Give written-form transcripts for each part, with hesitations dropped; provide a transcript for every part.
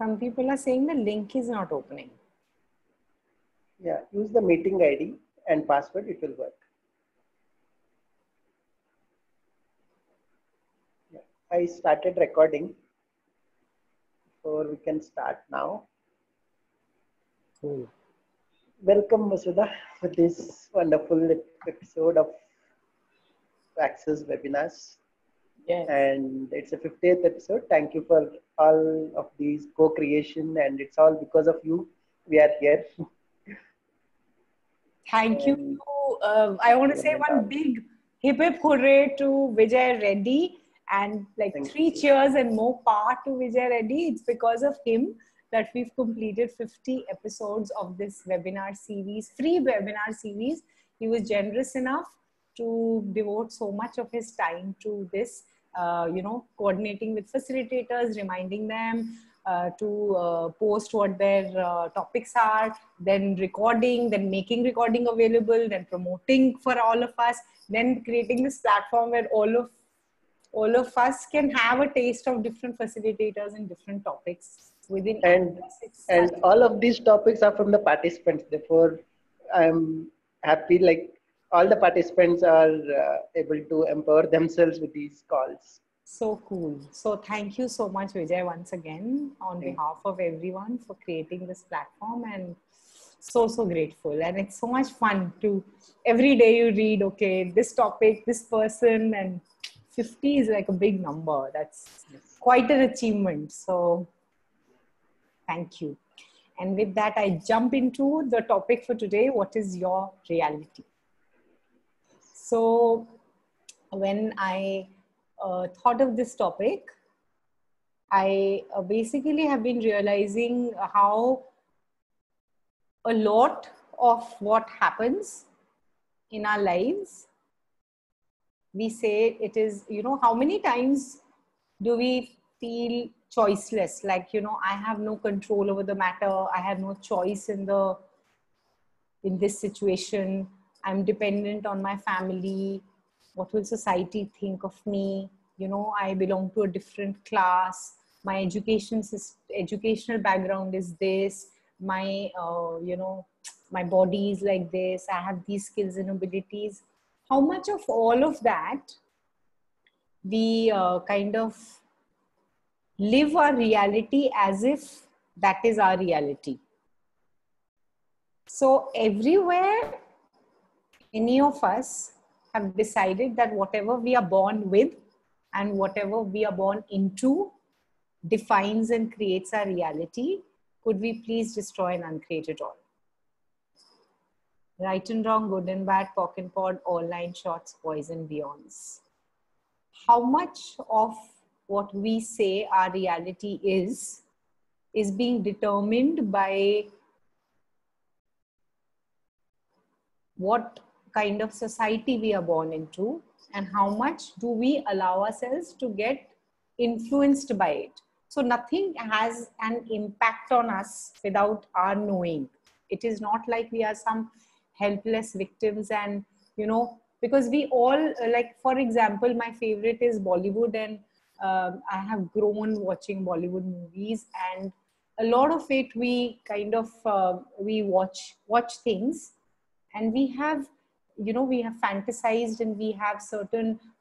Some people are saying the link is not opening. Yeah, use the meeting ID and password, it will work. Yeah, I started recording, so we can start now. Cool. Welcome, Vasudha, for this wonderful episode of Access Webinars. Yes. And it's a 50th episode. Thank you for all of these co-creation, and it's all because of you we are here. Thank you. I want to say one big hip hip hooray to Vijay Reddy, and like Thank 3 cheers and more power to Vijay Reddy. It's because of him that we've completed 50 episodes of this webinar series, free webinar series. He was generous enough to devote so much of his time to this, coordinating with facilitators, reminding them to post what their topics are, then recording, then making recording available, then promoting for all of us, then creating this platform where all of us can have a taste of different facilitators and different topics within. And all of these topics are from the participants. Therefore, I'm happy like all the participants are able to empower themselves with these calls. So cool. So thank you so much, Vijay, once again, on behalf of everyone for creating this platform, and so grateful. And it's so much fun to every day you read, okay, this topic, this person, and 50 is like a big number. That's quite an achievement. So thank you. And with that, I jump into the topic for today. What is your reality? So when I thought of this topic, I basically have been realizing how a lot of what happens in our lives, we say it is, how many times do we feel choiceless? Like, I have no control over the matter. I have no choice in this situation. I'm dependent on my family. What will society think of me? I belong to a different class. My educational background is this. My, my body is like this. I have these skills and abilities. How much of all of that we kind of live our reality as if that is our reality? So everywhere, any of us have decided that whatever we are born with and whatever we are born into defines and creates our reality. Could we please destroy and uncreate it all? Right and wrong, good and bad, POC and POD, all nine shorts, boys and beyonds. How much of what we say our reality is being determined by what kind of society we are born into, and how much do we allow ourselves to get influenced by it. So nothing has an impact on us without our knowing. It is not like we are some helpless victims, and because we all, like, for example, my favorite is Bollywood, and I have grown watching Bollywood movies, and a lot of it we kind of we watch things, and we have fantasized, and we have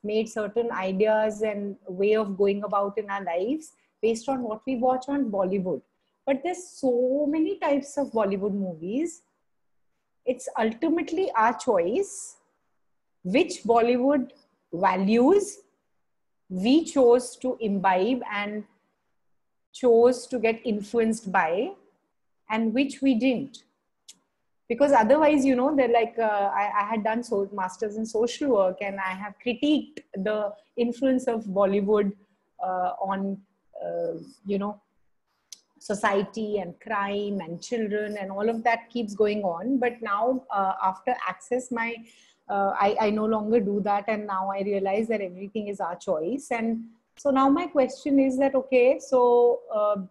made certain ideas and way of going about in our lives based on what we watch on Bollywood. But there's so many types of Bollywood movies. It's ultimately our choice which Bollywood values we chose to imbibe and chose to get influenced by, and which we didn't. Because otherwise, they're like, I had done masters in social work, and I have critiqued the influence of Bollywood on, society and crime and children, and all of that keeps going on. But now, after Access, I no longer do that, and now I realize that everything is our choice. And so now my question is that, okay, so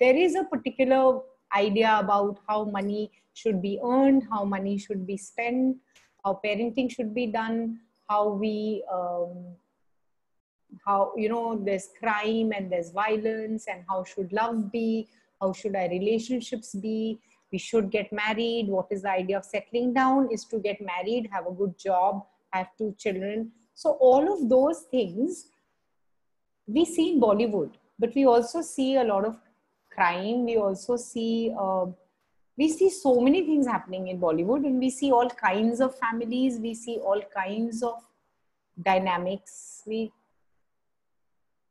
there is a particular idea about how money should be earned, how money should be spent, how parenting should be done, how we, how, there's crime and there's violence, and how should love be, How should our relationships be? We should get married. What is the idea of settling down? Is to get married, have a good job, have 2 children. So all of those things we see in Bollywood, but we also see a lot of crime. We also see so many things happening in Bollywood, and we see all kinds of families. We see all kinds of dynamics. We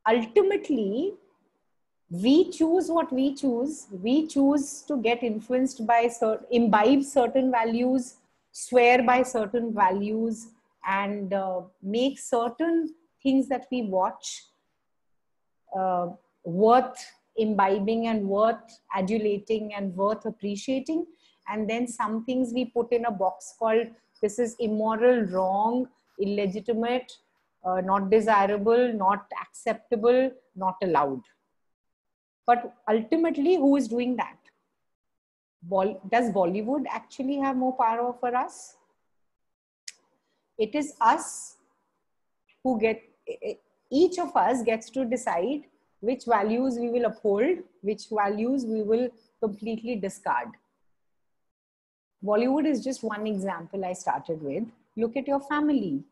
ultimately choose what we choose. We choose to get influenced by imbibe certain values, swear by certain values, and make certain things that we watch worth imbibing and worth adulating and worth appreciating. And then some things we put in a box called this is immoral, wrong, illegitimate, not desirable, not acceptable, not allowed. But ultimately, who is doing that? Does Bollywood actually have more power over us? It is us who each of us gets to decide which values we will uphold, which values we will completely discard. Bollywood is just one example I started with. Look at your family.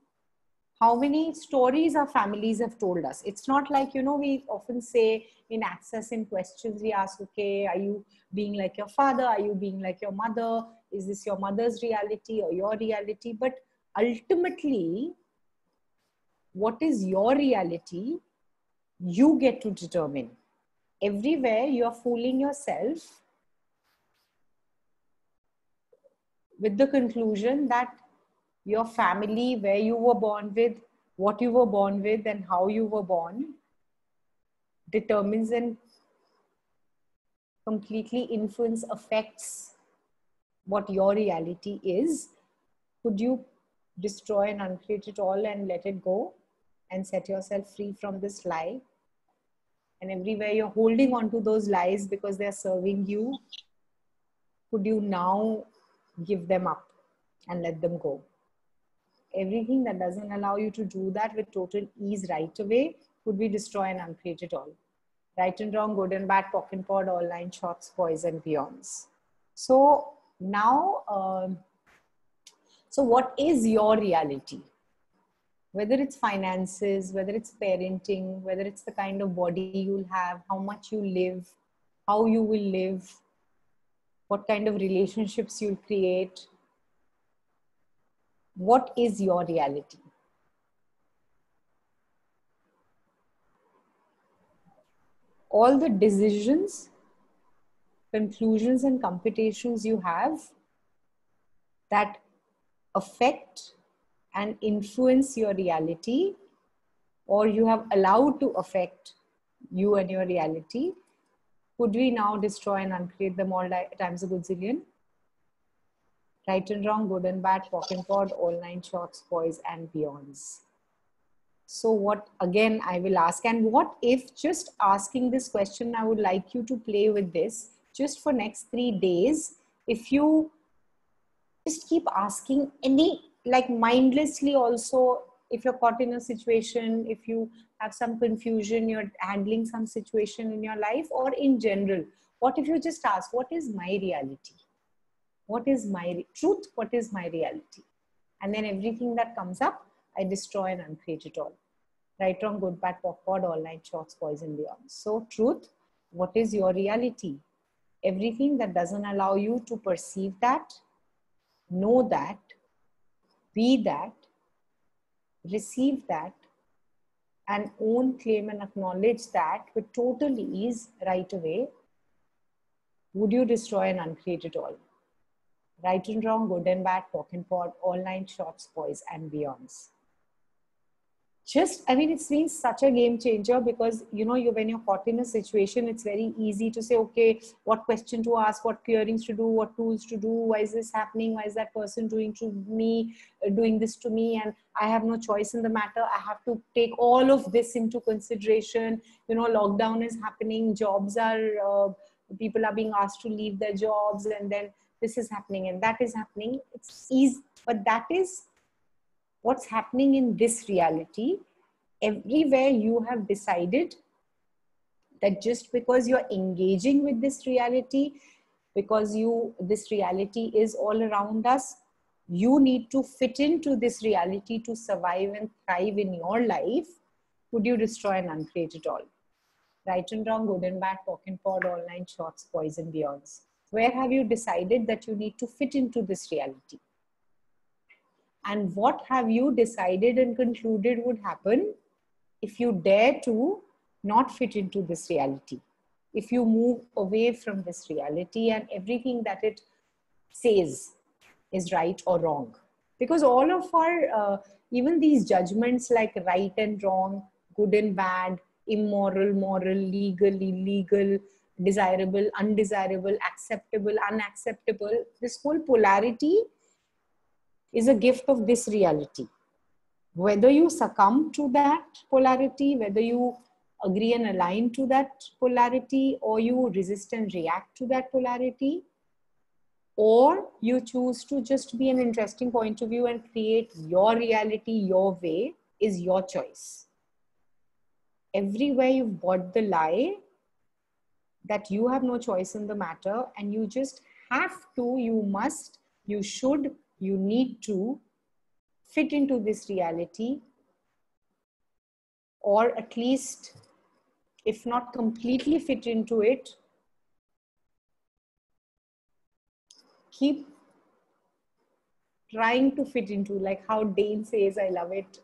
How many stories our families have told us? It's not like, we often say in Access in questions, we ask, okay, are you being like your father? Are you being like your mother? Is this your mother's reality or your reality? But ultimately, what is your reality? You get to determine. Everywhere you're fooling yourself with the conclusion that your family, where you were born with, what you were born with, and how you were born determines and completely affects what your reality is. Could you destroy and uncreate it all and let it go and set yourself free from this lie? And everywhere you're holding on to those lies because they're serving you, could you now give them up and let them go? Everything that doesn't allow you to do that with total ease right away, could we destroy and uncreate it all? Right and wrong, good and bad, POC and POD, all line shots, boys and beyonds. So now, so what is your reality? Whether it's finances, whether it's parenting, whether it's the kind of body you'll have, how much you live, how you will live, what kind of relationships you'll create. What is your reality? All the decisions, conclusions, and computations you have that affect and influence your reality, or you have allowed to affect you and your reality, could we now destroy and uncreate them all times a godzillion? Right and wrong, good and bad, POC and POD, all 9 shorts, boys and beyonds. So what, again, I will ask, and what if just asking this question, I would like you to play with this just for next 3 days. If you just keep asking like mindlessly also, if you're caught in a situation, if you have some confusion, you're handling some situation in your life or in general, what if you just ask, what is my reality? What is my truth? What is my reality? And then everything that comes up, I destroy and uncreate it all. Right, wrong, good, bad, POC, POD, all 9 shorts, boys and beyond. So truth, what is your reality? Everything that doesn't allow you to perceive that, know that, be that, receive that, and own, claim, and acknowledge that with total ease right away, would you destroy and uncreate it all? Right and wrong, good and bad, POC and POD, all 9 shorts, boys and beyonds. It's been such a game changer because, when you're caught in a situation, it's very easy to say, okay, what question to ask, what clearings to do, what tools to do, why is this happening, why is that person doing this to me, and I have no choice in the matter. I have to take all of this into consideration. Lockdown is happening, jobs are, people are being asked to leave their jobs, and then this is happening and that is happening. It's easy, but that is what's happening in this reality. Everywhere you have decided that just because you're engaging with this reality, because this reality is all around us, you need to fit into this reality to survive and thrive in your life, would you destroy and uncreate it all? Right and wrong, good and bad, pock and pod, all nine shorts, boys and beyonds. Where have you decided that you need to fit into this reality? And what have you decided and concluded would happen if you dare to not fit into this reality? If you move away from this reality and everything that it says is right or wrong. Because all of our, even these judgments like right and wrong, good and bad, immoral, moral, legal, illegal, desirable, undesirable, acceptable, unacceptable, this whole polarity is a gift of this reality. Whether you succumb to that polarity, whether you agree and align to that polarity, or you resist and react to that polarity, or you choose to just be an interesting point of view and create your reality your way, is your choice. Everywhere you've bought the lie that you have no choice in the matter and you just have to, you must, you should, you need to fit into this reality, or at least, if not completely fit into it, keep trying to fit into, like how Dane says, I love it,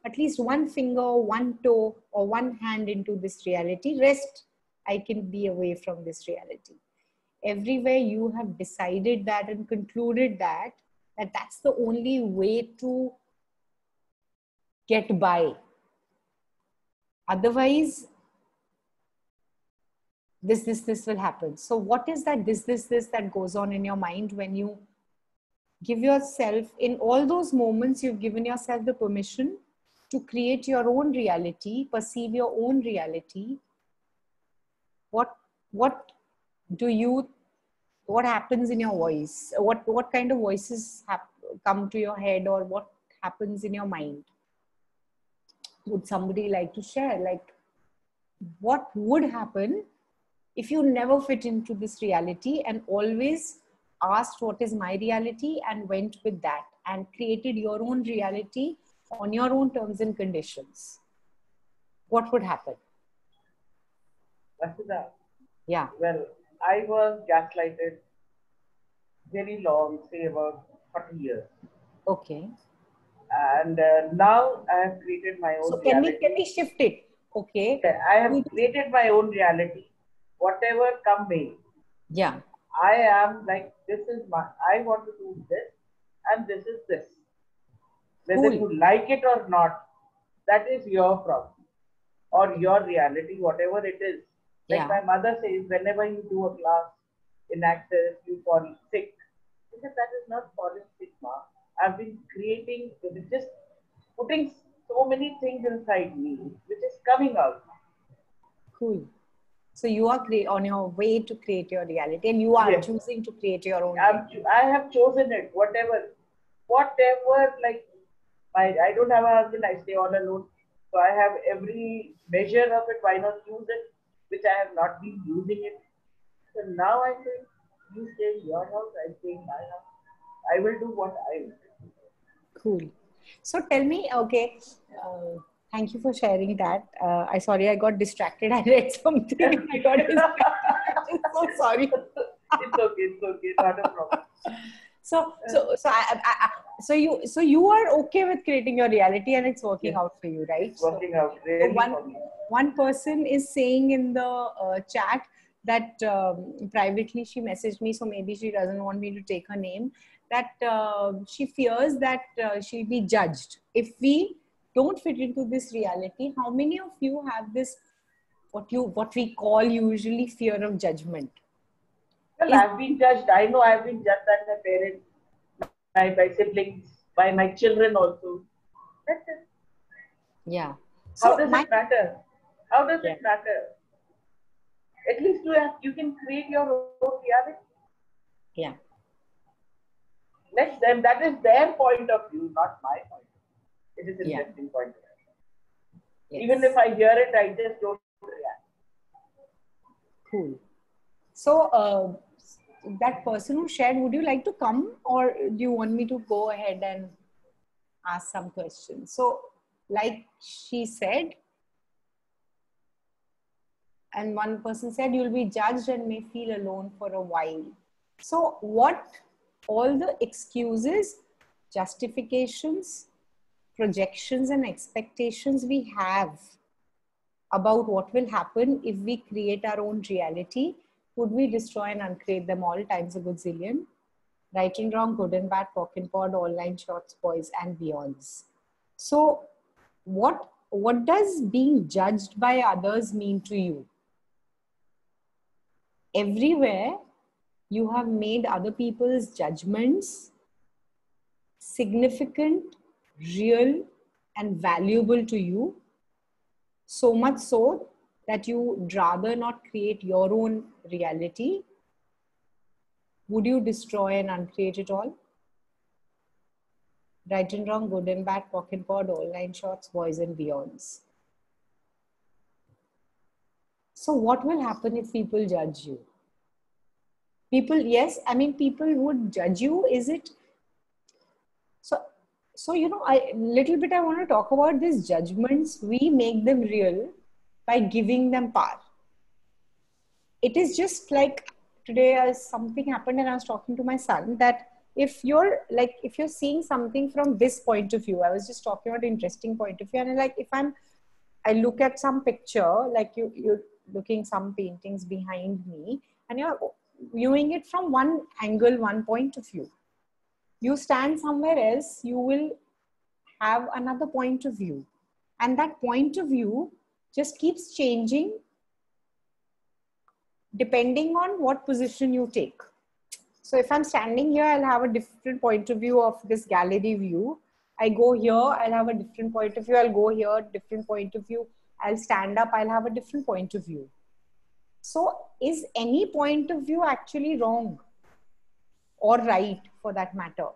at least one finger, one toe, or one hand into this reality. Rest, I can be away from this reality. Everywhere you have decided that and concluded that that's the only way to get by. Otherwise, this will happen. So what is that this that goes on in your mind when you give yourself, in all those moments, you've given yourself the permission to create your own reality, perceive your own reality? What happens in your voice? What kind of voices come to your head, or what happens in your mind? Would somebody like to share? Like, what would happen if you never fit into this reality and always asked what is my reality and went with that and created your own reality on your own terms and conditions? What would happen? Vasudha, yeah. Well, I was gaslighted very long, say about 40 years. Okay. And now I have created my own reality. Can we shift it? Okay. I have created my own reality. Whatever come may. Yeah. I am like, I want to do this, and this is this. Whether you like it or not, that is your problem or your reality, whatever it is. Like my mother says, whenever you do a class in Access, you fall sick. Because that is not falling sick, ma. I've been creating, just putting so many things inside me, which is coming out. Cool. So you are on your way to create your reality, and you are choosing to create your own reality. I have chosen it, whatever, like, I don't have a husband, I stay all alone. So I have every measure of it, why not use it, which I have not been using it. So now I think, you stay in your house, I stay in my house. I will do what I will do. Cool. So tell me, okay, thank you for sharing that. I got distracted. I read something and I got distracted. I'm so sorry. It's okay, not a problem. So you are okay with creating your reality, and it's working out for you, right? It's working out really for me. One person is saying in the chat that privately she messaged me, so maybe she doesn't want me to take her name, that she fears that she'll be judged if we don't fit into this reality. How many of you have this, what we call usually fear of judgment? Well, I've been judged. I know I've been judged by my parents, by siblings, by my children also. That's it. Yeah. So how does it matter? How does it matter? At least you can create your own reality. Yeah. Let them. That is their point of view, not my point. It is an interesting point of view. Yes. Even if I hear it, I just don't react. Cool. So that person who shared, would you like to come, or do you want me to go ahead and ask some questions? So like she said, and one person said, you'll be judged and may feel alone for a while. So what all the excuses, justifications, projections and expectations we have about what will happen if we create our own reality, would we destroy and uncreate them all times a gazillion? Right and wrong, good and bad, POC and POD, online shorts, boys and beyonds. So what does being judged by others mean to you? Everywhere you have made other people's judgments significant, real, and valuable to you, so much so that you would rather not create your own reality. Would you destroy and uncreate it all? Right and wrong, good and bad, POC and POD, online shorts, boys and beyonds. So what will happen if people judge you? People, yes, I mean, people would judge you. Is it? So you know, I want to talk about these judgments. We make them real by giving them power. It is just like today, something happened and I was talking to my son that if you're seeing something from this point of view, I was just talking about an interesting point of view, and like if I look at some picture, like you're looking some paintings behind me, and you're viewing it from one angle, one point of view. You stand somewhere else, you will have another point of view, and that point of view just keeps changing depending on what position you take. So if I'm standing here, I'll have a different point of view of this gallery view. I go here, I'll have a different point of view. I'll go here, different point of view. I'll stand up, I'll have a different point of view. So is any point of view actually wrong or right for that matter?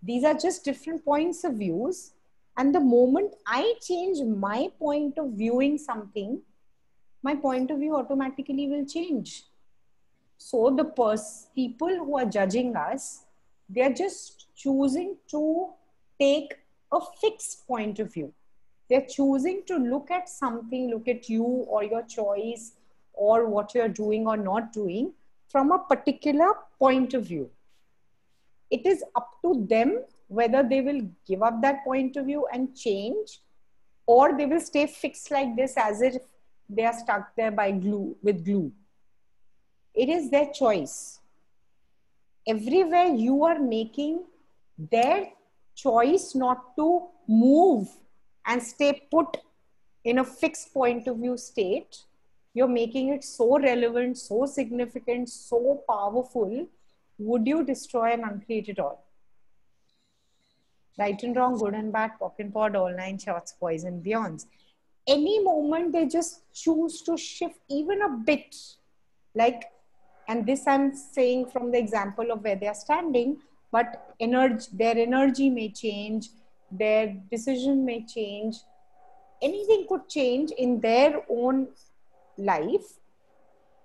These are just different points of views. And the moment I change my point of viewing something, my point of view automatically will change. So the people who are judging us, they're just choosing to take a fixed point of view. They're choosing to look at something, look at you or your choice or what you're doing or not doing from a particular point of view. It is up to them whether they will give up that point of view and change, or they will stay fixed like this as if they are stuck there by glue, with glue. It is their choice. Everywhere you are making their choice not to move and stay put in a fixed point of view state, you're making it so relevant, so significant, so powerful. Would you destroy and uncreate it all? Right and wrong, good and bad, POC and POD, online shorts, boys and beyonds. Any moment they just choose to shift even a bit, like, and this I'm saying from the example of where they're standing, but their energy may change, their decision may change, anything could change in their own life,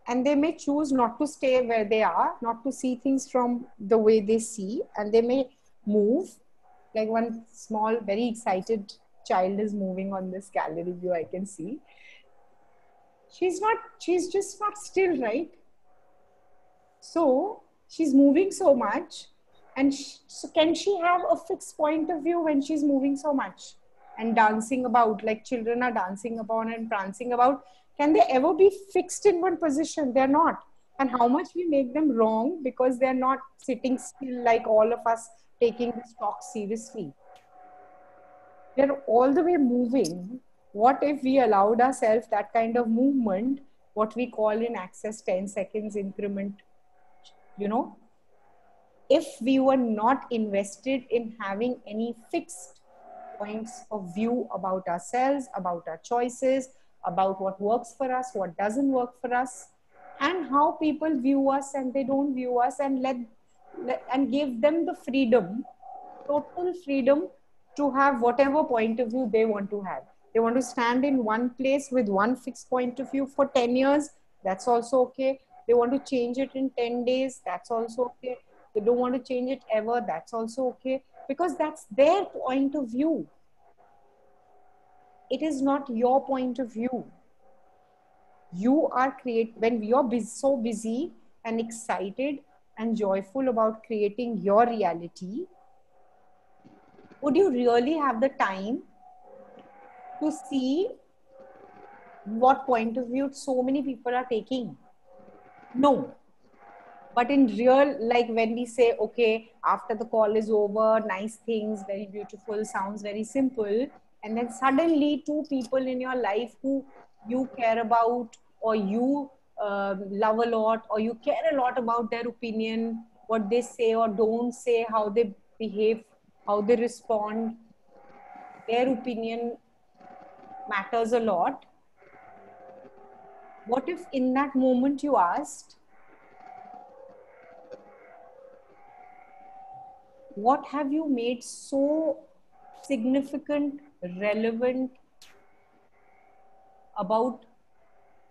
and they may choose not to stay where they are, not to see things from the way they see, and they may move. Like one small, very excited child is moving on this gallery view, I can see. She's just not still, right? So she's moving so much, and so can she have a fixed point of view when she's moving so much and dancing about, like children are dancing about and prancing about? Can they ever be fixed in one position? They're not. And how much we make them wrong because they're not sitting still like all of us taking this talk seriously. They're all the way moving. What if we allowed ourselves that kind of movement, what we call in Access 10 seconds increment, you know? If we were not invested in having any fixed points of view about ourselves, about our choices, about what works for us, what doesn't work for us, and how people view us and they don't view us, and and give them the freedom, total freedom to have whatever point of view they want to have. They want to stand in one place with one fixed point of view for 10 years, That's also okay. They want to change it in 10 days. That's also okay. They don't want to change it ever. That's also okay. Because that's their point of view. It is not your point of view. You are when you're so busy and excited and joyful about creating your reality, would you really have the time to see what point of view so many people are taking? No. But in real, like when we say, okay, after the call is over, nice things, very beautiful, sounds very simple, and then suddenly two people in your life who you care about, or you love a lot, or you care a lot about their opinion, what they say or don't say, how they behave, how they respond, their opinion matters a lot. What if in that moment you asked, what have you made so significant, relevant about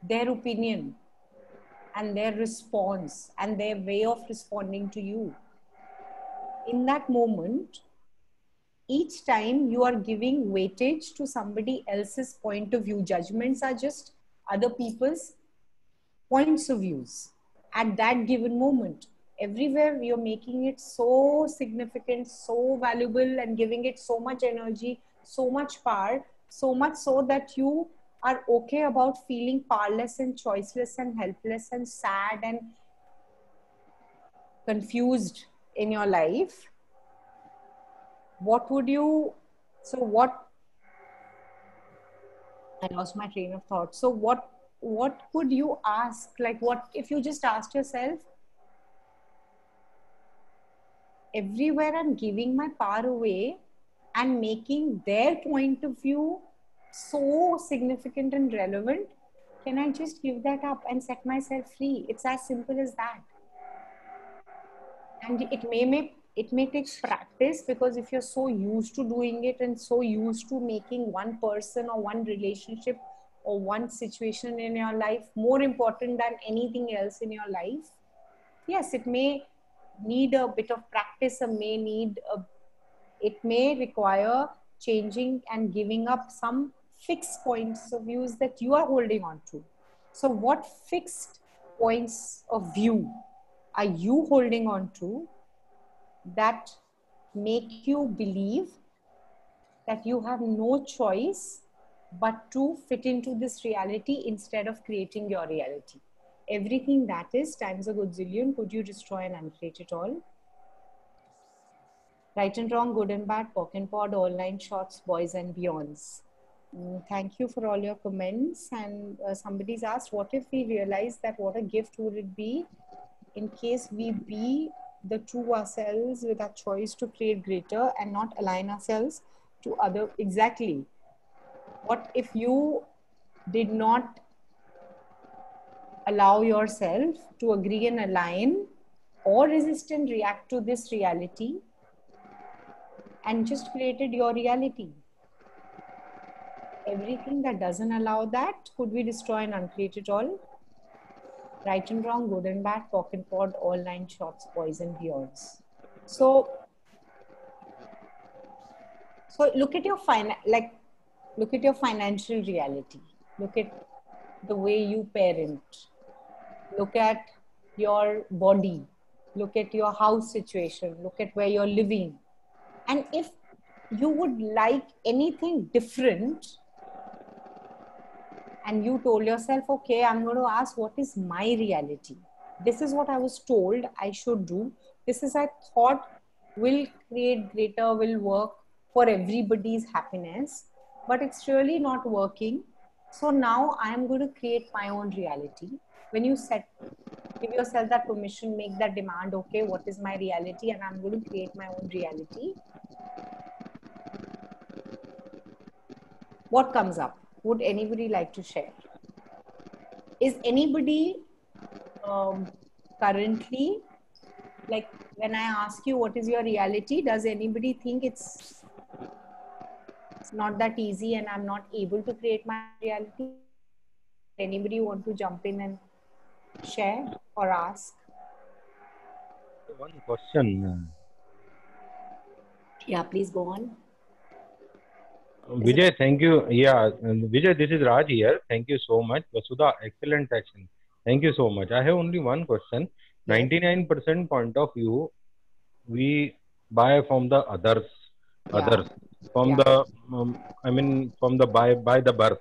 their opinion and their response and their way of responding to you? In that moment, each time you are giving weightage to somebody else's point of view, judgments are just other people's points of views at that given moment. Everywhere you're making it so significant, so valuable, and giving it so much energy, so much power, so much so that you are okay about feeling powerless and choiceless and helpless and sad and confused in your life. What would you, so what, I lost my train of thought. So what could you ask? Like, what if you just asked yourself, everywhere I'm giving my power away and making their point of view so significant and relevant, can I just give that up and set myself free? It's as simple as that. And it may take practice, because if you're so used to doing it and so used to making one person or one relationship or one situation in your life more important than anything else in your life, yes, it may need a bit of practice, it may require changing and giving up some fixed points of views that you are holding on to. So what fixed points of view are you holding on to that make you believe that you have no choice but to fit into this reality instead of creating your reality? Everything that is times a godzillion, could you destroy and uncreate it all? Right and wrong, good and bad, POC and pod, online shots, boys and beyonds. Thank you for all your comments. And somebody's asked, what if we realize that what a gift would it be in case we be the true ourselves with our choice to create greater and not align ourselves to other? Exactly. What if you did not allow yourself to agree and align or resist and react to this reality and just created your reality? Everything that doesn't allow that, could we destroy and uncreate it all? Right and wrong, good and bad, POC and pod, all nine shots, boys and beyonds. So look at your look at your financial reality. Look at the way you parent. Look at your body. Look at your house situation. Look at where you're living. And if you would like anything different, and you told yourself, okay, I'm going to ask, what is my reality? This is what I was told I should do. This is I thought will create greater, will work for everybody's happiness, but it's really not working. So now I'm going to create my own reality. When you give yourself that permission, make that demand, okay, what is my reality? And I'm going to create my own reality. What comes up? Would anybody like to share? Is anybody currently, like when I ask you what is your reality, does anybody think it's not that easy and I'm not able to create my reality? Anybody want to jump in and share or ask? One question. Yeah, please go on. Vijay, thank you. Yeah, Vijay, this is Raj here. Thank you so much. Vasudha, excellent action. Thank you so much. I have only one question. Yes. 99% point of view, we buy from the others, Yeah. from Yeah. the, I mean, from the by the birth.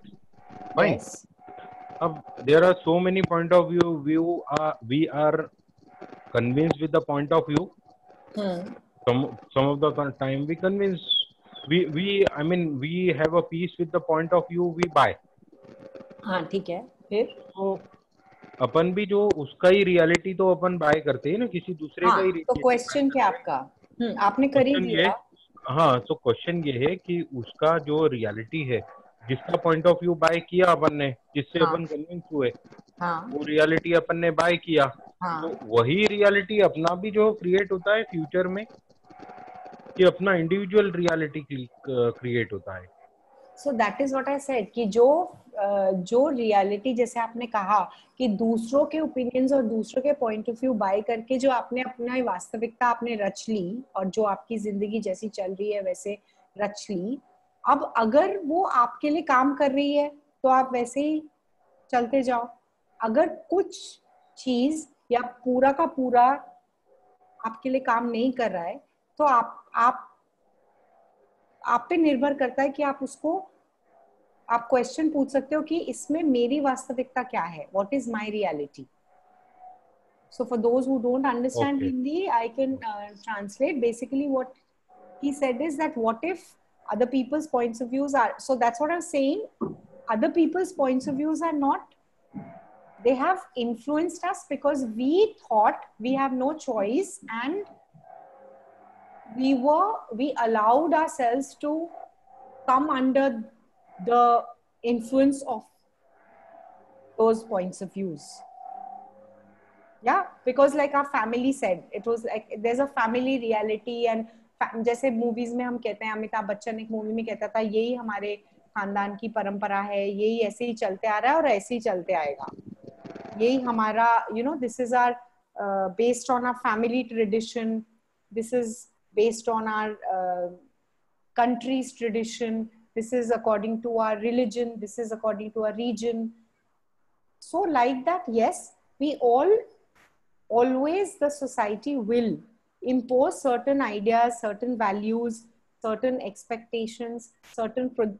Fine. Yes. There are so many point of view. We are convinced with the point of view. Some of the time we convince. We I mean we have a piece with the point of view we buy. हाँ ठीक है फिर तो अपन भी जो उसका ही reality तो अपन bye करते हैं ना, किसी दूसरे का ही हाँ तो reality क्वेश्चन क्या आपका? आपने कर ही क्वेश्चन ये, दिया. हाँ तो क्वेश्चन ये है कि उसका जो रियलिटी है, जिसका पॉइंट ऑफ व्यू बाय किया अपन ने, जिससे हाँ. अपन कन्विंस हुए, हाँ. वो रियलिटी अपन ने बाय किया. हाँ. तो वही रियलिटी अपना भी जो क्रिएट होता है फ्यूचर में, कि अपना इंडिविजुअल रियलिटी क्रिएट होता है. So that is what I said कि जो रियलिटी, जैसे आपने कहा कि दूसरों के ओपिनियंस और दूसरों के पॉइंट ऑफ व्यू बाय करके जो आपने अपना वास्तविकता आपने रच ली और जो आपकी जिंदगी जैसी चल रही है वैसे रच ली. अब अगर वो आपके लिए काम कर रही है तो आप वैसे ही चलते जाओ. अगर कुछ चीज या पूरा का पूरा आपके लिए काम नहीं कर रहा है तो आप पे निर्भर करता है कि आप क्वेश्चन पूछ सकते हो कि इसमें मेरी वास्तविकता क्या है, what is my reality. So for those who don't understand Okay. Hindi, I can translate. Basically what he said is that what if other people's points of views are, so that's what I'm saying, other people's points of views are not, they have influenced us because we thought we have no choice and we allowed ourselves to come under the influence of those points of views. Yeah, because like our family said, it was like there's a family reality and जैसे movies में हम कहते हैं, अमिताभ बच्चन एक movie में कहता था यही हमारे खानदान की परंपरा है, यही ऐसे ही चलते आ रहा है और ऐसे ही चलते आएगा, यही हमारा, you know, this is our based on our family tradition, this is based on our country's tradition, this is according to our religion, this is according to our region. So like that, yes, we always the society will impose certain ideas, certain values, certain expectations,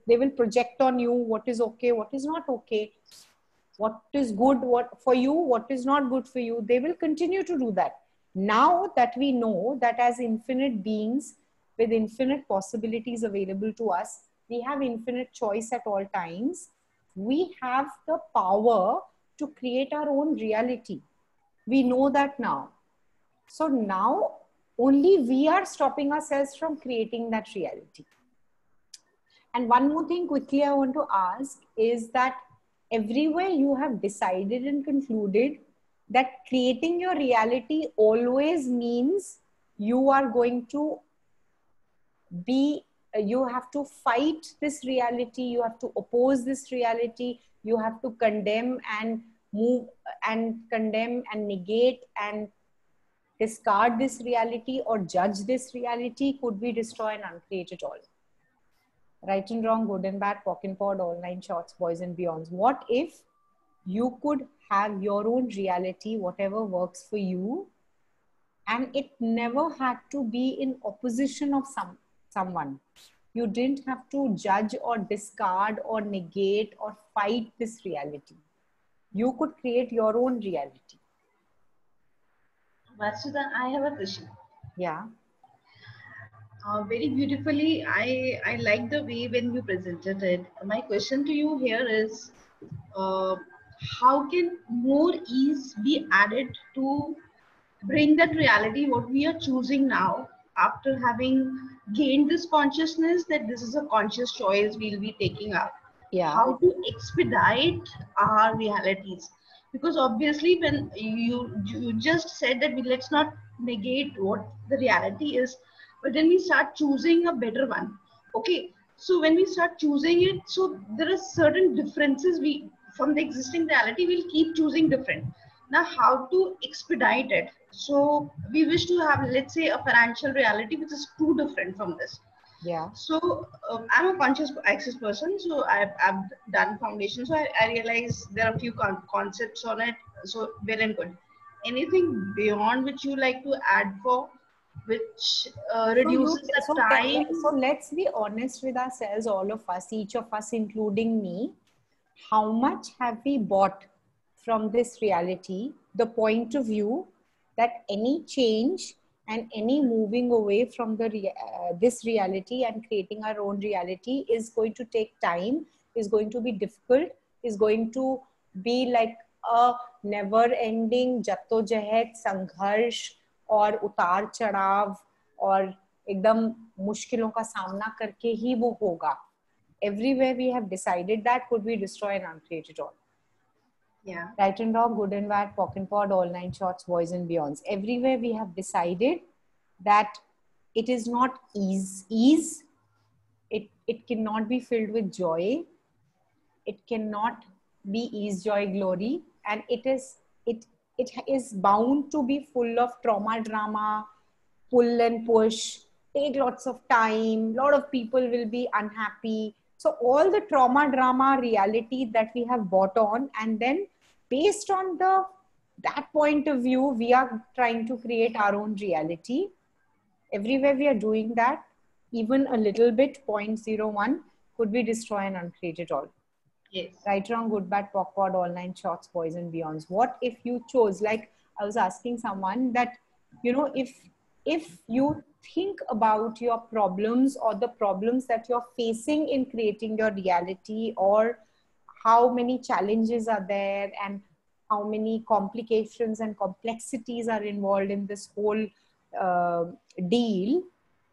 they will project on you what is okay, what is not okay, what is good, what for you, what is not good for you. They will continue to do that. Now that we know that as infinite beings with infinite possibilities available to us, we have infinite choice at all times, we have the power to create our own reality. We know that now. So now only we are stopping ourselves from creating that reality. And one more thing quickly I want to ask is that everywhere you have decided and concluded that creating your reality always means you are going to be, you have to fight this reality, you have to oppose this reality, you have to condemn and negate and discard this reality or judge this reality, could we destroy and uncreate it all? Right and wrong, good and bad, POC and POD, all nine shorts, boys and beyonds. What if you could have your own reality, whatever works for you, and it never had to be in opposition of someone? You didn't have to judge or discard or negate or fight this reality. You could create your own reality. Vasudha, I have a question. Yeah. Very beautifully, I like the way when you presented it. My question to you here is, how can more ease be added to bring that reality, what we are choosing now, after having gained this consciousness that this is a conscious choice we'll be taking up? Yeah. How to expedite our realities? Because obviously when you just said that let's not negate what the reality is, but then we start choosing a better one. Okay, so when we start choosing it, so there are certain differences, we from the existing reality we'll keep choosing different. Now, how to expedite it? So we wish to have, let's say, a financial reality which is too different from this. Yeah. So I'm a conscious access person, so I've done foundation, so I realize there are a few concepts on it, so well and good. Anything beyond which you like to add for, which So you, reduces the time? so let's be honest with ourselves, all of us, each of us, including me. How much have we bought from this reality? The point of view that any change and any moving away from this reality and creating our own reality is going to take time, is going to be difficult, is going to be like a never ending jattojahed, sangharsh और उतार चढ़ाव और एकदम मुश्किलों का सामना करके ही वो होगा. Everywhere we have decided that could we destroy and uncreate it all. Yeah. Right and wrong, good and bad, pock and pod, all nine shorts, boys and beyonds. Everywhere we have decided that it is not ease. It cannot be filled with joy. It cannot be ease, joy, glory. And it is bound to be full of trauma, drama, pull and push, take lots of time. Lot of people will be unhappy. So all the trauma, drama, reality that we have bought on, and then based on that point of view, we are trying to create our own reality. Everywhere we are doing that, even a little bit, 0.01, could we destroy and uncreate it all? Yes. Right, wrong, good, bad, POC, POD, all nine shorts, boys and beyonds. What if you chose, like I was asking someone that, if you think about your problems or the problems that you're facing in creating your reality, or how many challenges are there and how many complications and complexities are involved in this whole deal.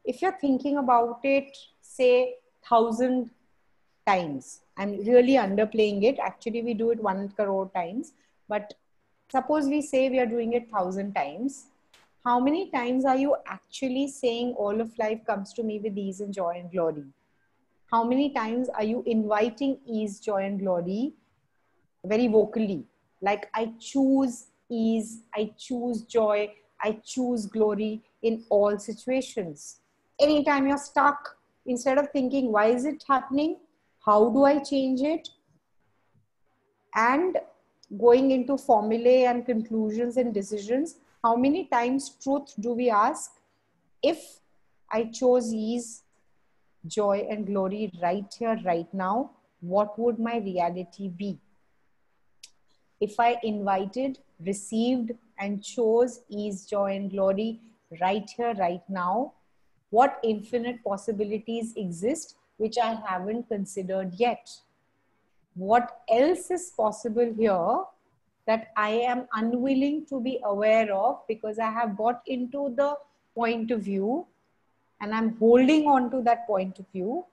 If you're thinking about it, say 1,000 times, I'm really underplaying it. Actually, we do it 1 crore times. But suppose we say we are doing it 1,000 times. How many times are you actually saying all of life comes to me with ease and joy and glory? How many times are you inviting ease, joy and glory very vocally? Like, I choose ease, I choose joy, I choose glory in all situations. Anytime you're stuck, instead of thinking, why is it happening? How do I change it? And going into formulae and conclusions and decisions, how many times truth do we ask? If I chose ease, joy and glory right here, right now, what would my reality be? If I invited, received, and chose ease, joy, and glory right here, right now, what infinite possibilities exist which I haven't considered yet? What else is possible here that I am unwilling to be aware of because I have got into the point of view and I'm holding on to that point of view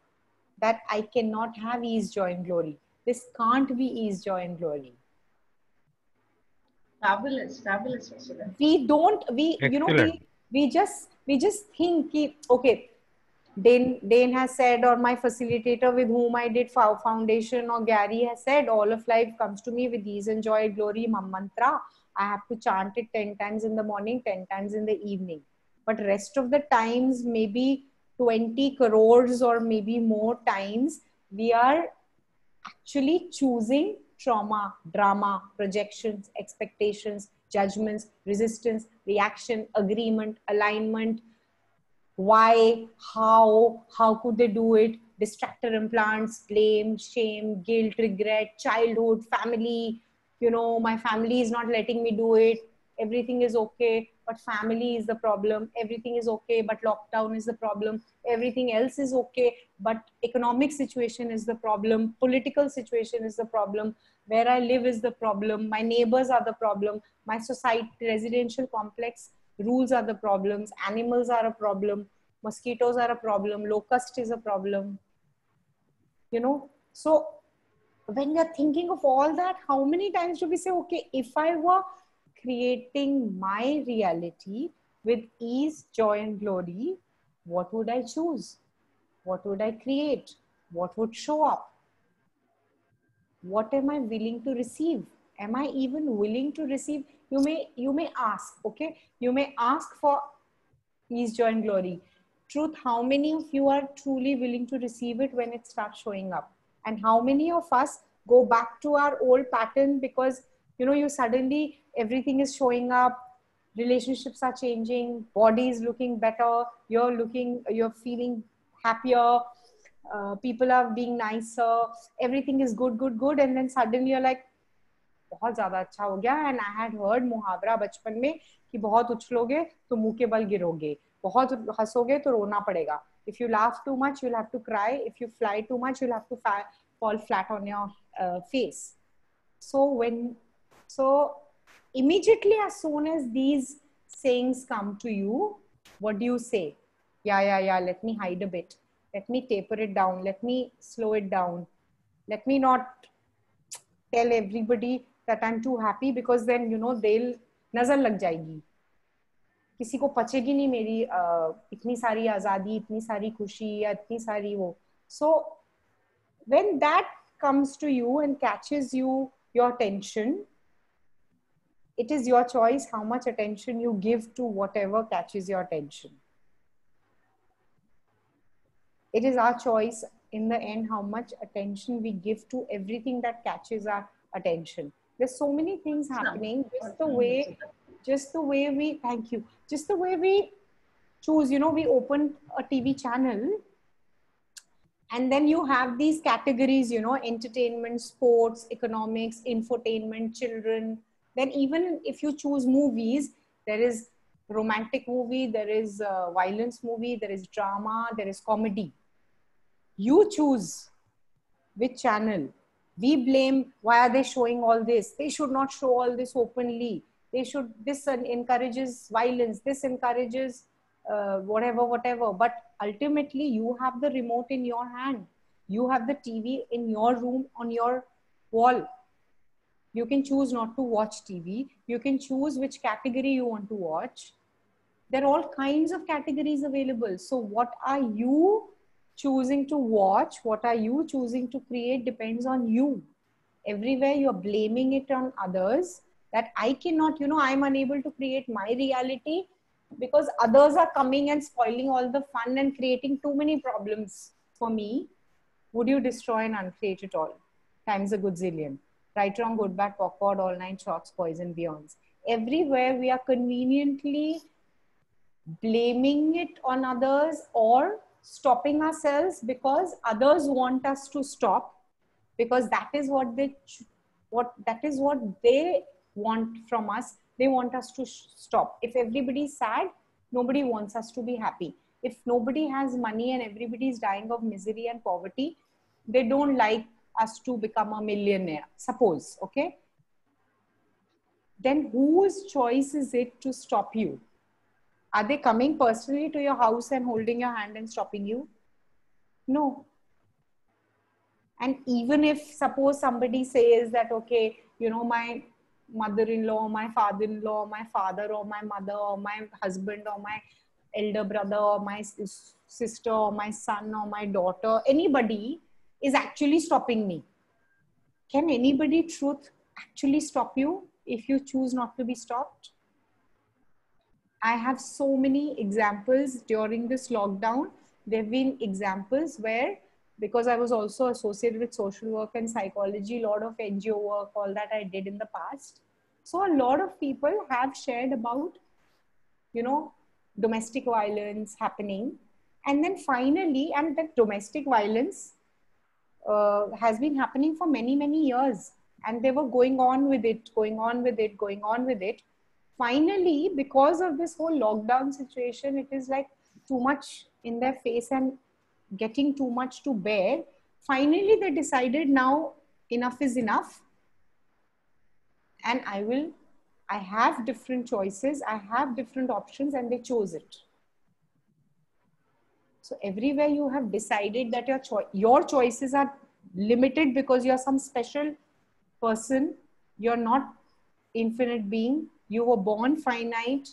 that I cannot have ease, joy, and glory. This can't be ease, joy, and glory. Fabulous, fabulous. We just think, okay, Dane has said, or my facilitator with whom I did foundation, or Gary has said, all of life comes to me with ease and joy, glory, mantra. I have to chant it 10 times in the morning, 10 times in the evening. But rest of the times, maybe 20 crores or maybe more times, we are actually choosing trauma, drama, projections, expectations, judgments, resistance, reaction, agreement, alignment. Why, how could they do it? Distractor implants, blame, shame, guilt, regret, childhood, family. My family is not letting me do it. Everything is okay, but family is the problem. Everything is okay, but lockdown is the problem. Everything else is okay, but economic situation is the problem. Political situation is the problem. Where I live is the problem. My neighbors are the problem. My society, residential complex rules are the problems. Animals are a problem. Mosquitoes are a problem. Locust is a problem. So when we are thinking of all that, how many times do we say, okay, if I were creating my reality with ease, joy, and glory, what would I choose? What would I create? What would show up? What am I willing to receive? Am I even willing to receive? You may ask, okay? You may ask for ease, joy, and glory. Truth, how many of you are truly willing to receive it when it starts showing up? And how many of us go back to our old pattern because, you suddenly, everything is showing up, relationships are changing, body is looking better, you're feeling happier, people are being nicer, everything is good, and then suddenly you're like, बहुत ज्यादा अच्छा हो गया. And I had heard मुहावरा बचपन में कि बहुत उछलोगे तो मुंह के बल गिरोगे, बहुत हंसोगे तो रोना पड़ेगा. If you laugh too much, you'll have to cry. If you fly too much, you'll have to fall flat on your face. So immediately as soon as these sayings come to you, what do you say? Yeah, let me hide a bit, let me taper it down, let me slow it down, let me not tell everybody that I'm too happy, because then they'll नजर लग जाएगी, किसी को पचेगी नहीं मेरी इतनी सारी आजादी, इतनी सारी खुशी या इतनी सारी वो. So when that comes to you and catches your attention, it is your choice how much attention you give to whatever catches your attention. It is our choice in the end how much attention we give to everything that catches our attention. There's so many things happening, just the way we, thank you, just the way we choose, we open a TV channel and then you have these categories, entertainment, sports, economics, infotainment, children. Then even if you choose movies, there is romantic movie, there is violence movie, there is drama, there is comedy. You choose which channel. We blame, why are they showing all this? They should not show all this openly. This encourages violence, this encourages whatever. But ultimately, you have the remote in your hand. You have the TV in your room on your wall. You can choose not to watch TV. You can choose which category you want to watch. There are all kinds of categories available. So what are you choosing to watch? What are you choosing to create depends on you. Everywhere you're blaming it on others, that I cannot, I'm unable to create my reality because others are coming and spoiling all the fun and creating too many problems for me. Would you destroy and uncreate it all? Times a good zillion. Right, wrong, good, bad, awkward, all nine shorts, poison, beyonds. Everywhere we are conveniently blaming it on others or stopping ourselves because others want us to stop, because that is what they want from us. They want us to stop. If everybody is sad, nobody wants us to be happy. If nobody has money and everybody is dying of misery and poverty, they don't like us to become a millionaire, suppose, okay? Then whose choice is it to stop you? Are they coming personally to your house and holding your hand and stopping you? No. And even if suppose somebody says that, okay, my mother-in-law, my father-in-law, my father or my mother or my husband or my elder brother or my sister or my son or my daughter, anybody is actually stopping me. Can anybody, truth, actually stop you if you choose not to be stopped? I have so many examples during this lockdown. There have been examples where, because I was also associated with social work and psychology, a lot of NGO work, all that I did in the past. So a lot of people have shared about, domestic violence happening. And then finally, and that domestic violence has been happening for many, many years. And they were going on with it. Finally, because of this whole lockdown situation, it is like too much in their face and getting too much to bear. Finally, they decided now enough is enough. And I have different choices. I have different options, and they chose it. So everywhere you have decided that your choices are limited because you're some special person. You're not infinite being. You were born finite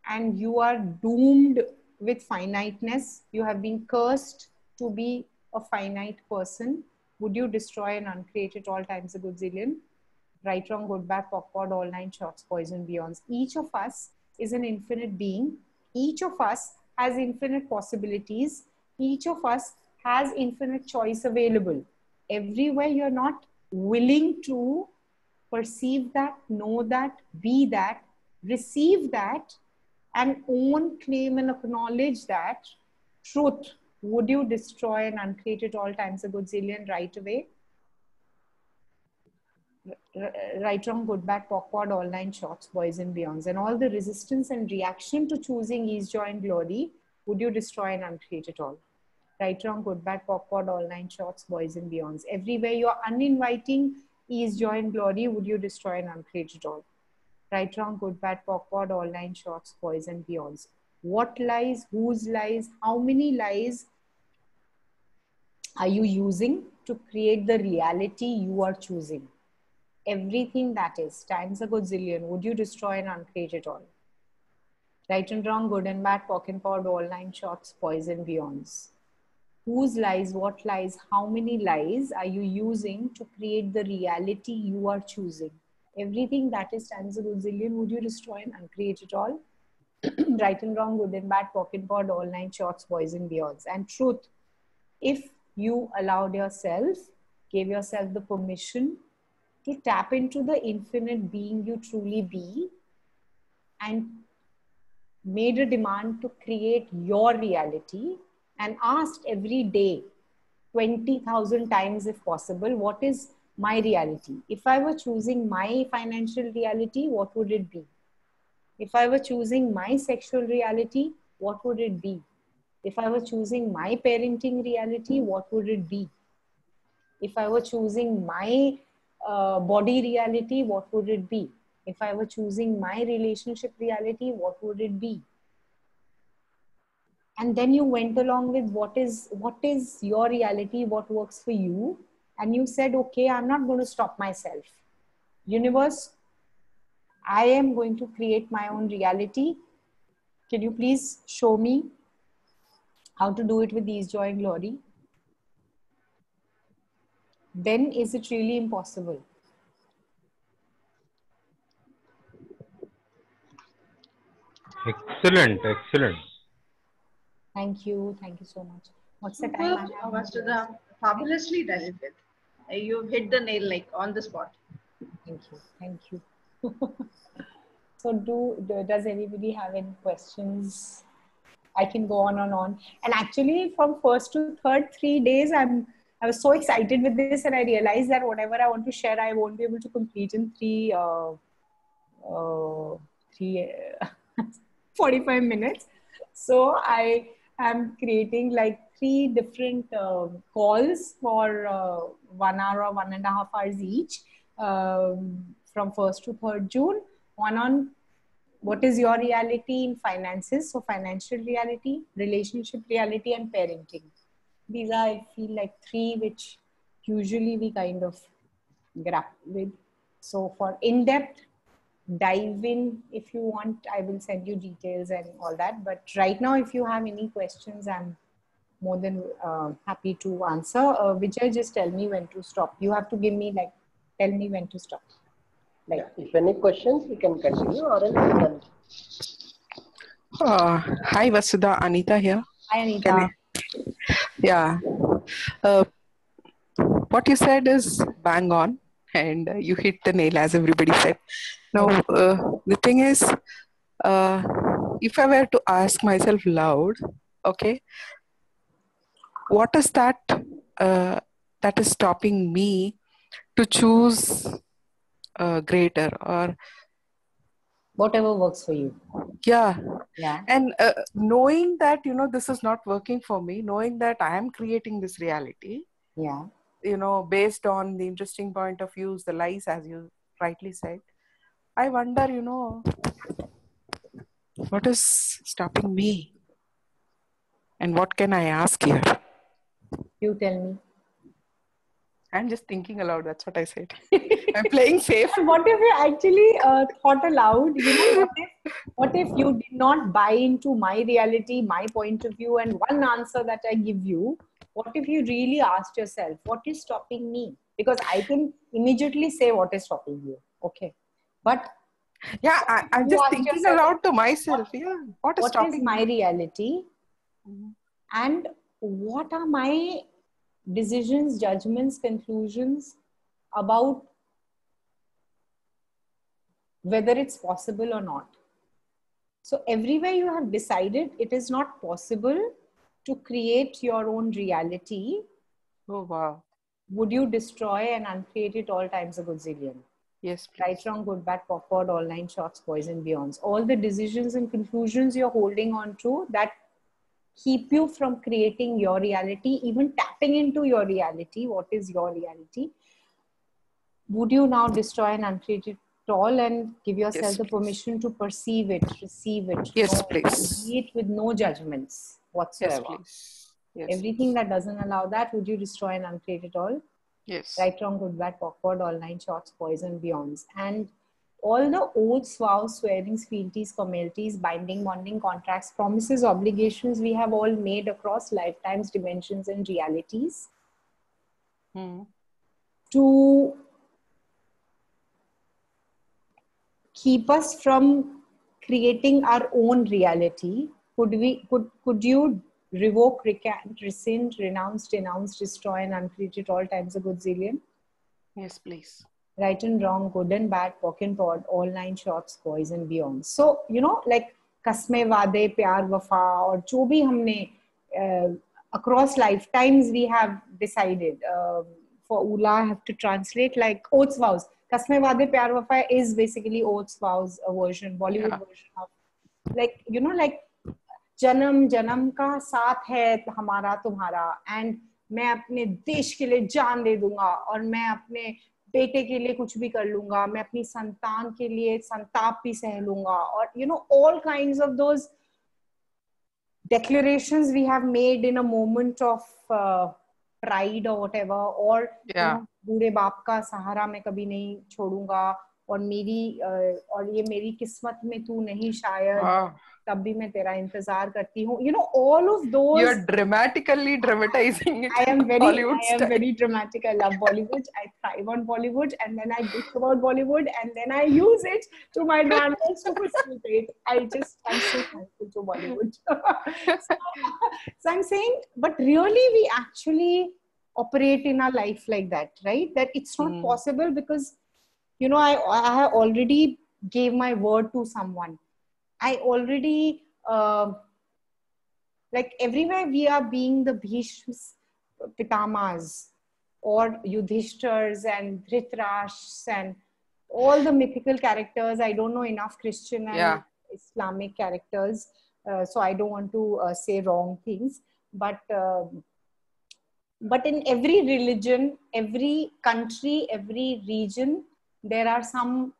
and you are doomed with finiteness. You have been cursed to be a finite person. Would you destroy and uncreate it all times a good zillion? Right, wrong, good, bad, POC, all nine shorts, boys and beyonds. Each of us is an infinite being. Each of us has infinite possibilities. Each of us has infinite choice available. Everywhere you're not willing to perceive that, know that, be that, receive that, and own, claim, and acknowledge that truth, would you destroy and uncreate it all times a godzillion right away? Right, wrong, good, bad, POC, all nine shorts, boys and beyonds, and all the resistance and reaction to choosing ease, joy, and glory, would you destroy and uncreate it all? Right, wrong, good, bad, POC, all nine shorts, boys and beyonds. Everywhere you are uninviting ease, joy, and glory, would you destroy and uncreate it all? Right, wrong, good, bad, POC, all nine shorts, boys and beyonds. What lies, whose lies, how many lies are you using to create the reality you are choosing? Everything that is times a godzillion, would you destroy and uncreate it all? Right and wrong, good and bad, POC and POD, all nine shorts, boys and beyonds. Whose lies, what lies, how many lies are you using to create the reality you are choosing? Everything that is times a godzillion, would you destroy and uncreate it all? Right and wrong, good and bad, POC and POD, all nine shorts, boys and beyonds. And truth, if you allowed yourself, gave yourself the permission to tap into the infinite being you truly be, and made a demand to create your reality, and asked every day 20,000 times if possible, what is my reality? If I were choosing my financial reality, what would it be? If I were choosing my sexual reality, what would it be? If I were choosing my parenting reality, what would it be? If I were choosing my body reality, what would it be? If I were choosing my relationship reality, what would it be? And then you went along with what is your reality, what works for you. And you said, okay, I'm not going to stop myself. Universe, I am going to create my own reality. Can you please show me how to do it with ease, joy, and glory? Then is it really impossible? Excellent, excellent. Thank you so much. What's the Superb, time? Vasudha. Fabulously done it. You've hit the nail like on the spot. Thank you. So does anybody have any questions? I can go on and on. And actually from first to third 3 days, I was so excited with this, and I realized that whatever I want to share, I won't be able to complete in 45 minutes. So I am creating like 3 different calls for 1 hour or 1.5 hours each, from 1st to 3rd June. One on what is your reality in finances, so financial reality, relationship reality, and parenting. These are, I feel like, 3 which usually we kind of grapple with. So for in-depth dive in, if you want, I will send you details and all that. But right now, if you have any questions, I'm more than happy to answer. Vijay, just tell me when to stop. You have to give me tell me when to stop. If any questions, we can continue, or else we can. Hi Vasudha, Anita here. Hi Anita. Yeah. What you said is bang on, and you hit the nail, as everybody said. Now, the thing is, if I were to ask myself loud, okay, what is that that is stopping me to choose greater, or whatever works for you? Yeah. And And knowing that, this is not working for me, knowing that I am creating this reality, based on the interesting point of views, the lies, as you rightly said, I wonder, what is stopping me? And what can I ask here? You tell me. I'm just thinking aloud. That's what I said. I'm playing safe. What if you actually thought aloud? What if you did not buy into my reality, my point of view, and one answer that I give you what if you really asked yourself, what is stopping me? Because I can immediately say what is stopping you. Okay. But yeah, I'm you just ask thinking yourself, aloud to myself. Yeah, what is what is stopping my me? reality? And what are my decisions, judgments, conclusions about whether it's possible or not? So everywhere you have decided it is not possible to create your own reality, Oh, wow. would you destroy and uncreate it all times a gazillion? Yes, Right, please. wrong, good, bad, awkward, all nine shorts, boys and beyonds. All the decisions and conclusions you're holding on to that keep you from creating your reality, even tapping into your reality. What is your reality? Would you now destroy and uncreate it all and give yourself Yes, the please. permission to perceive it, receive it, Yes, know it, and please. be it with no judgments whatsoever? Yes, please. Yes. Everything that doesn't allow that, would you destroy and uncreate it all? Yes. Right, wrong, good, bad, awkward, all nine shorts, boys and beyonds. And all the oaths, vows, swearings, fealties, communities, binding, bonding, contracts, promises, obligations we have all made across lifetimes, dimensions, and realities to keep us from creating our own reality. Could you revoke, recant, rescind, renounce, denounce, destroy, and uncreate it all times a gazillion? Yes, please. Right and wrong, good and bad, pock and pod, all nine shorts, boys and beyond. So, you know, like kasme, vaade, pyar, wafa, or jo bhi humne across lifetimes we have decided. For Ula, I have to translate like oaths, vows. Kasme, vaade, pyar, wafa is basically oaths, vows, a version, Bollywood version of, like, you know, like जन्म जन्म का साथ है हमारा तुम्हारा, and मैं अपने देश के लिए जान दे दूंगा, और मैं अपने बेटे के लिए कुछ भी कर लूंगा, मैं अपनी संतान के लिए संताप भी सह लूंगा, और you know all kinds of those declarations we have made in a moment of pride or whatever, or you know, बूढ़े बाप का सहारा मैं कभी नहीं छोड़ूंगा, और मेरी और ये मेरी किस्मत में तू नहीं शायद, तब भी मैं तेरा इंतजार करती हूँ. You know, all of those. You're dramatically dramatizing it. I am Bollywood very dramatic. I love Bollywood. I thrive on Bollywood, and then I bitch about Bollywood, and then I use it to my advantage to facilitate. I'm so thankful to Bollywood. So I'm saying, but really, we actually operate in our life like that, right? That it's not possible because, you know, I already gave my word to someone. I already, like everywhere we are being the Bhishmas, Pitamas, or Yudhishthars and Dhritarashtra and all the mythical characters. I don't know enough Christian and Islamic characters, so I don't want to say wrong things. But in every religion, every country, every region, there are some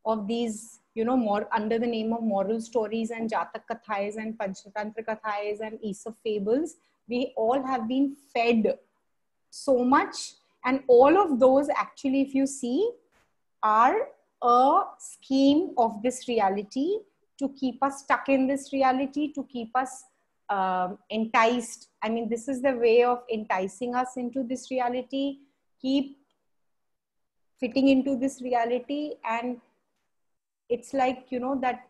of these, you know, more under the name of moral stories and Jatak Kathais and Panchatantra Kathais and Aesop fables. We all have been fed so much, and all of those actually, if you see, are a scheme of this reality to keep us stuck in this reality, to keep us enticed. I mean, this is the way of enticing us into this reality, keep fitting into this reality, and it's like, you know, that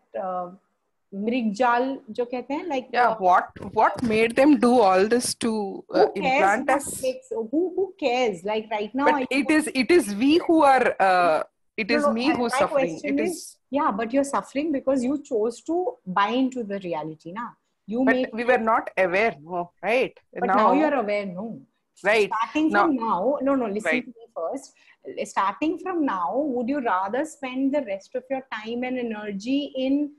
mrigjal jo kehte hain, like what made them do all this to implant us? Who cares? Like right now, but it is we who are it is me who's suffering. It is, yeah, but you're suffering because you chose to buy into the reality now. We were not aware, no, right? But now you're aware, no. Right. Starting from now, listen to me first. Starting from now, would you rather spend the rest of your time and energy in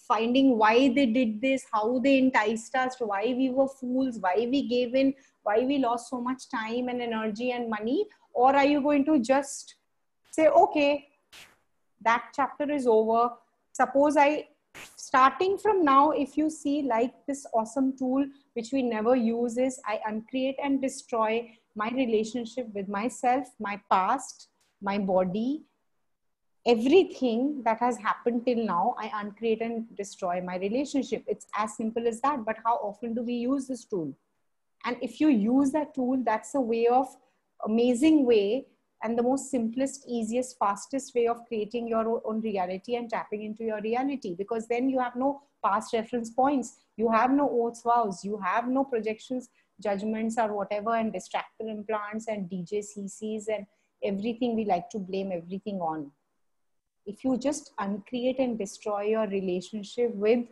finding why they did this, how they enticed us, why we were fools, why we gave in, why we lost so much time and energy and money? Or are you going to just say, okay, that chapter is over. Suppose starting from now, if you see, like this awesome tool which we never use is, I uncreate and destroy my relationship with myself, my past, my body, everything that has happened till now. I uncreate and destroy my relationship. It's as simple as that. But how often do we use this tool? And if you use that tool, that's a way of amazing way and the most simplest, easiest, fastest way of creating your own reality and tapping into your reality, because then you have no past reference points, you have no oaths, vows, you have no projections, judgments or whatever, and distractor implants and DJCCs and everything we like to blame everything on. If you just uncreate and destroy your relationship with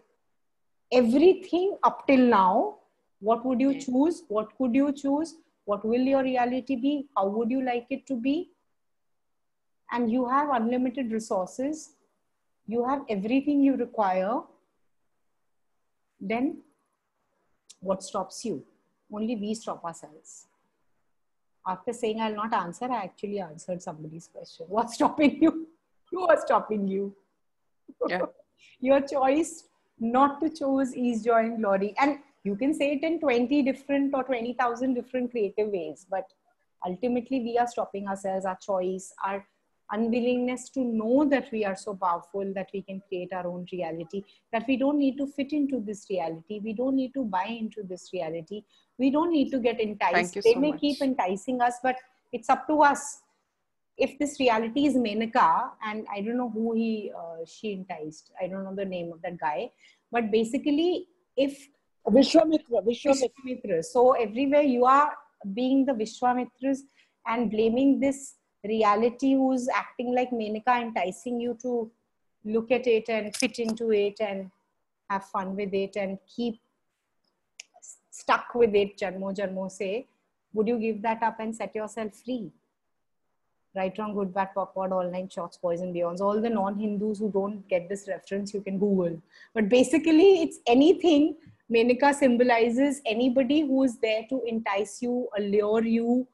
everything up till now, what would you choose? What could you choose? What will your reality be? How would you like it to be? And you have unlimited resources. You have everything you require. Then what stops you? Only we stop ourselves. After saying I'll not answer, I actually answered somebody's question. What's stopping you? Who was stopping you? Yeah. Your choice not to choose ease, joy, and glory. And you can say it in 20 different or 20,000 different creative ways. But ultimately, we are stopping ourselves, our choice, our unwillingness to know that we are so powerful, that we can create our own reality, that we don't need to fit into this reality. We don't need to buy into this reality. We don't need to get enticed. Thank you They so may much. keep enticing us, but it's up to us. If this reality is Menaka, and I don't know who she enticed, I don't know the name of that guy, but basically, if Vishwamitra. so everywhere you are being the Vishwamitras and blaming this reality who's acting like Menaka, enticing you to look at it and fit into it and have fun with it and keep stuck with it, janmo janmo se, would you give that up and set yourself free? Right, wrong, good, bad, backward, all nine shorts, boys and beyonds. All the non-Hindus who don't get this reference, you can Google. But basically, it's anything. Menaka symbolizes anybody who is there to entice you, allure you,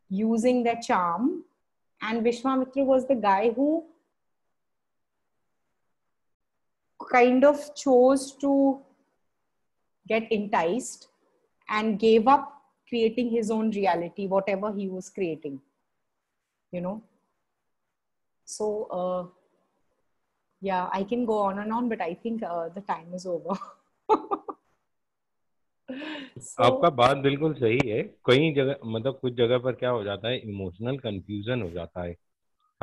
using their charm. And Vishwamitra was the guy who kind of chose to get enticed and gave up creating his own reality, whatever he was creating. You know, so yeah, I can go on and on, but I think the time is over. आपका बात बिल्कुल सही है. कई जगह मतलब कुछ जगह पर क्या हो जाता है, इमोशनल कंफ्यूजन हो जाता है.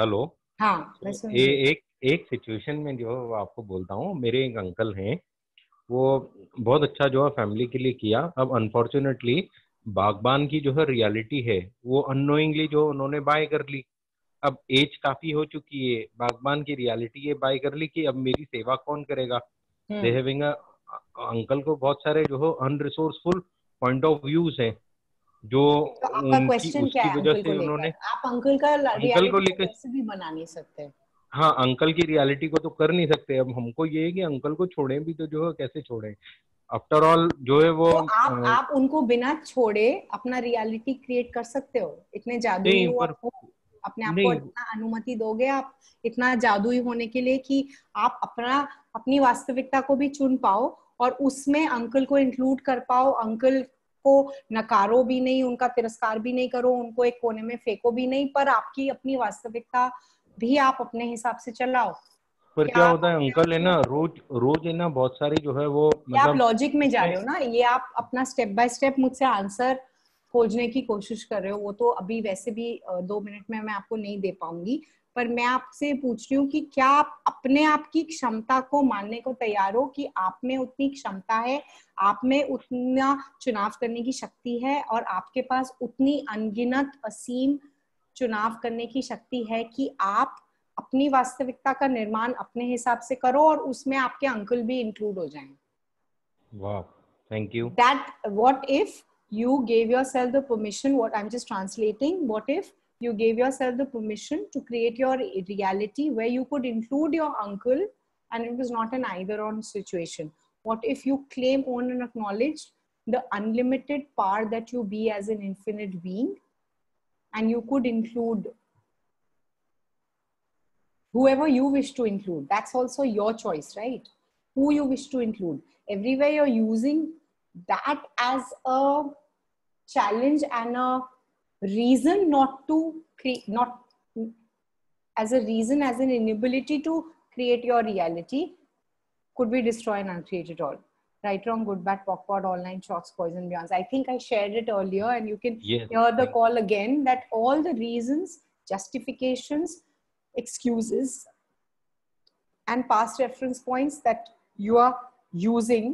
हेलो. हाँ, तो एक सिचुएशन में जो आपको बोलता हूँ, मेरे एक अंकल हैं, वो बहुत अच्छा जो है फैमिली के लिए किया. अब अनफॉर्चुनेटली बागबान की जो है रियलिटी है वो अननोइंगली जो उन्होंने बाय कर ली. अब एज काफी हो चुकी है, बागबान की रियलिटी ये बाय कर ली कि अब मेरी सेवा कौन करेगा. दे हैविंग अंकल को बहुत सारे जो है अनरिसोर्सफुल पॉइंट ऑफ व्यूज हैं जो तो आपका उनकी क्वेश्चन क्या उसकी है वजह अंकल को से उन्होंने लेकर? आप अंकल का अंकल को रियलिटी लेकर कैसे भी बना नहीं सकते. हाँ, अंकल की रियलिटी को तो कर नहीं सकते. अब हमको ये है कि अंकल को छोड़ें भी तो जो है कैसे छोड़ें. आफ्टर ऑल जो है वो तो आप उनको बिना छोड़े अपना रियलिटी क्रिएट कर सकते हो. इतने जादुई हो आप, अपने आप को इतना अनुमति दोगे आप इतना जादुई होने के लिए कि आप अपनी वास्तविकता को भी चुन पाओ और उसमें अंकल को इंक्लूड कर पाओ. अंकल को नकारो भी नहीं, उनका तिरस्कार भी नहीं करो, उनको एक कोने में फेंको भी नहीं, पर आपकी अपनी वास्तविकता भी आप अपने हिसाब से चलाओ. पर क्या होता है अंकल है ना, रोज है ना बहुत सारी जो है वो मतलब आप लॉजिक में जा रहे हो ना. ये आप अपना स्टेप बाय स्टेप मुझसे आंसर खोजने की कोशिश कर रहे हो. वो तो अभी वैसे भी 2 मिनट में मैं आपको नहीं दे पाऊंगी, पर मैं आपसे पूछ रही हूँ कि क्या आप अपने आप की क्षमता को मानने को तैयार हो कि आप में उतनी क्षमता है, आप में उतना चुनाव करने की शक्ति है और आपके पास उतनी अनगिनत असीम चुनाव करने की शक्ति है कि आप अपनी वास्तविकता का निर्माण अपने हिसाब से करो और उसमें आपके अंकल भी इंक्लूड हो जाएं. वाह, thank you. That what if you gave yourself the permission, what I'm just translating, what if you gave yourself the permission to create your reality where you could include your uncle and it was not an either or situation. What if you claim, own and acknowledge the unlimited power that you be as an infinite being and you could include whoever you wish to include. That's also your choice, right? Who you wish to include. Everywhere you're using that as a challenge and a reason not to create, not as a reason, as an inability to create your reality, could we destroy and uncreate it all? Right, wrong, good, bad, POC, POD, online, shorts, poison, beyonds. I think I shared it earlier, and you can Yes. hear the call again, that all the reasons, justifications, excuses, and past reference points that you are using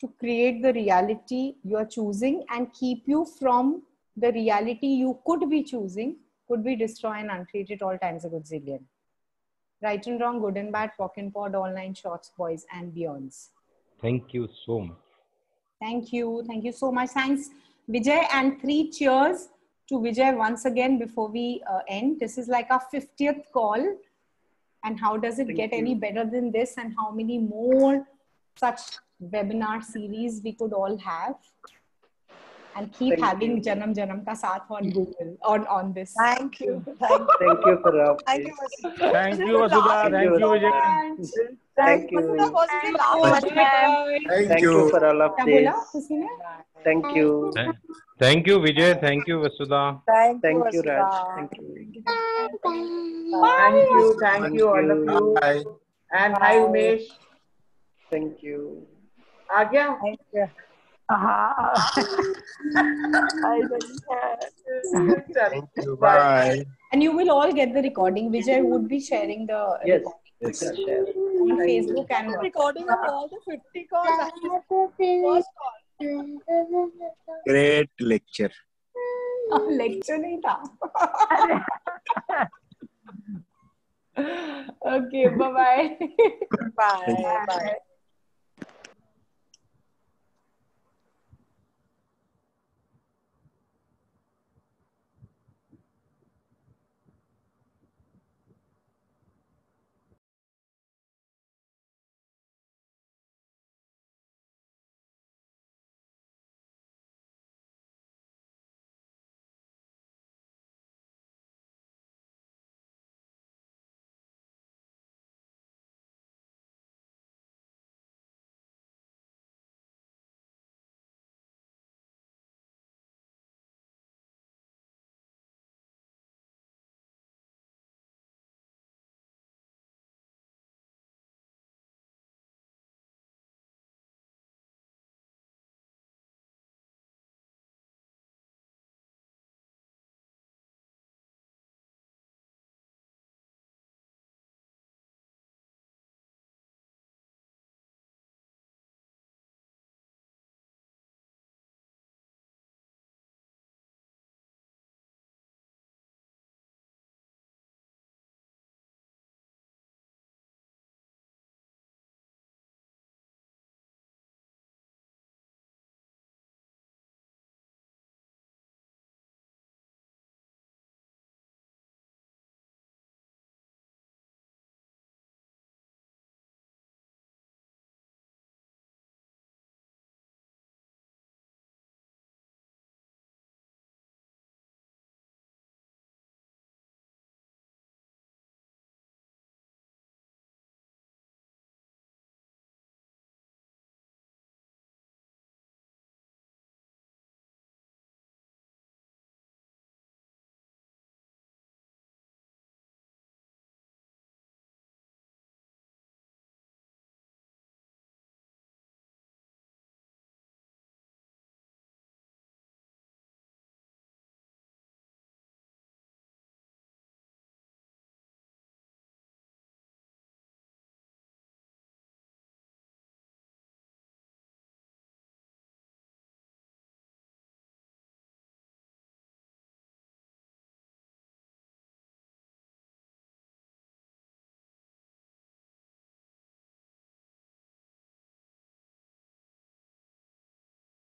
to create the reality you are choosing and keep you from the reality you could be choosing, could be destroy and uncreate it all times a good zillion. Right and wrong, good and bad, POC and POD, online, shorts, boys, and beyonds. Thank you so much. Thank you. Thank you so much. Thanks, Vijay. And 3 cheers to Vijay once again before we end. This is like our 50th call. And how does it get any better than this? And how many more such webinar series we could all have? And keep having Janam Janam Ka Saath on Google, on this. Thank you. Thank you for Thank you, Vasudha. Thank you, Vasudha. Thank you, Vijay. Thank you. Vasudha was the last one. Thank you for all of क्या this. बोला किसी ने? Thank you. Thank you, Vijay. Thank you, Vasudha. Thank you, Thank you, Raj. Vasudha. Thank you. Thank you, all of you. Bye. And hi, Umesh. Thank you. आ गया? Thank you. Thank you. Bye. And you will all get the recording. Vijay would be sharing the Yes. recording Yes. Share. on Facebook and Recording of all the 50 calls. First call. Great lecture. lecture नहीं था. Okay, bye bye. Bye. Bye.